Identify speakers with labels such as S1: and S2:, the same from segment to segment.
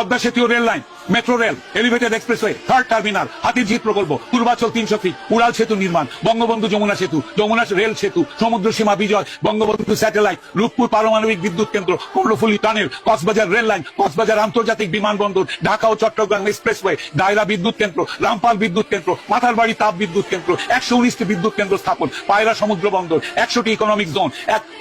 S1: পদ্মা সেতু rail line, metro rail, elevated expressway, third terminal, Hatirjheel প্রকল্প, Purbachal 300 fit, উড়াল সেতু নির্মাণ, বঙ্গবন্ধু যমুনা সেতু, যমুনা রেল সেতু, সমুদ্র সীমা বিজয়, বঙ্গবন্ধু স্যাটেলাইট, রূপপুর পারমাণবিক বিদ্যুৎ কেন্দ্র, Karnaphuli tunnel, Cox's Bazar rail line, Cox's Bazar আন্তর্জাতিক বিমানবন্দর, ঢাকা ও চট্টগ্রাম এক্সপ্রেসওয়ে, দায়রা বিদ্যুৎ কেন্দ্র, রামপাল বিদ্যুৎ কেন্দ্র, মাথারবাড়ি তাপ বিদ্যুৎ কেন্দ্র, 119টি বিদ্যুৎ কেন্দ্র স্থাপন, পায়রা সমুদ্র বন্দর, 100টি ইকোনমিক জোন,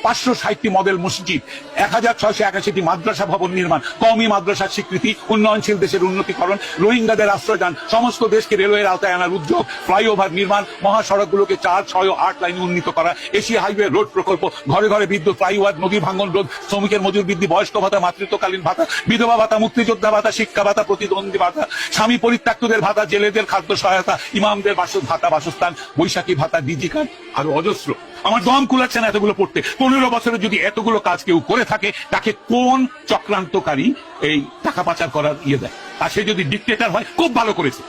S1: 560টি মডেল মসজিদ, 1681টি মাদ্রাসা ভবন নির্মাণ, কওমি মাদ্রাসার স্বীকৃতি, উন্নয়নশীল দেশের উন্নতিকরণ, রোহিঙ্গাদের আশ্রয়দান, সমস্ত দেশকে রেলওয়ের আওতায় আনার উদ্যোগ, ফ্লাইওভার নির্মাণ, মহাসড়কগুলোকে 4, 6 ও 8 লাইনে উন্নীত করা, এশিয়া হাইওয়ে রোড প্রকল্প, ঘরে ঘরে বিদ্যুৎ, ফ্লাইওভার, নদী ভাঙ্গন রোধ, শ্রমিকের মজুর বৃদ্ধি, বয়স্ক ভাতা, মাতৃত্বকালীন ভাতা, বিধবা ভাতা, মুক্তিযোদ্ধা ভাতা, শিক্ষা ভাতা, প্রতিদ্বন্দ্বী ভাতা, স্বামী পরিত্যক্তদের ভাতা, জেলেদের খাদ্য সহায়তা, ইমামদের ভাতা, বাসস্থান, বৈশাখী ভাতা, ডিজি কার্ড, আরো অজস্র। আমার দম কুলাচ্ছে না এতগুলো পড়তে। 15 বছরে যদি এতগুলো কাজ কেউ করে থাকে, তাকে কোন চক্রান্তকারী এই টাকা পাচার করার দেয়? আর সে যদি ডিক্টেটর হয়, খুব ভালো করেছে।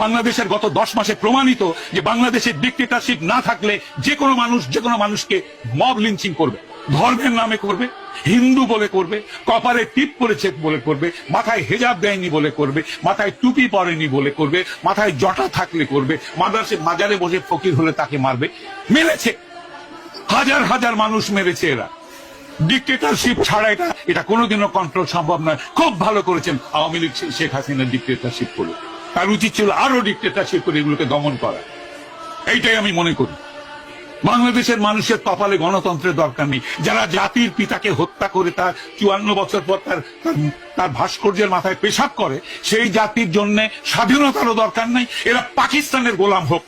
S1: বাংলাদেশের গত 10 মাসে প্রমাণিত যে বাংলাদেশের ডিক্টেটরশিপ না থাকলে যে কোনো মানুষ যে কোনো মানুষকে মব লিঞ্চিং করবে, ধর্মের নামে করবে, হিন্দু বলে করবে, কপালে টিপ পরেছে বলে করবে, মাথায় হেজাব দেয়নি বলে করবে, মাথায় টুপি পরেনি বলে করবে, মাথায় জটা থাকলে করবে, মাজারে বসে ফকির হলে তাকে মারবে। মেরেছে, হাজার হাজার মানুষ মেরেছে এরা। ডিক্টেটরশিপ ছাড়া এটা কোনোদিনও কন্ট্রোল সম্ভব নয়। খুব ভালো করেছেন আওয়ামী লীগ শেখ হাসিনা ডিক্টেটরশিপ করে। তার উচিত ছিল আরো ডিক্টেটরশিপ করে এগুলোকে দমন করা। এইটাই আমি মনে করি। বাংলাদেশের মানুষের কপালে গণতন্ত্রের দরকার নেই। যারা জাতির পিতাকে হত্যা করে তার 54 বছর পর তার ভাস্কর্যের মাথায় পেশাব করে, সেই জাতির জন্য স্বাধীনতারও দরকার নাই। এরা পাকিস্তানের গোলাম হোক।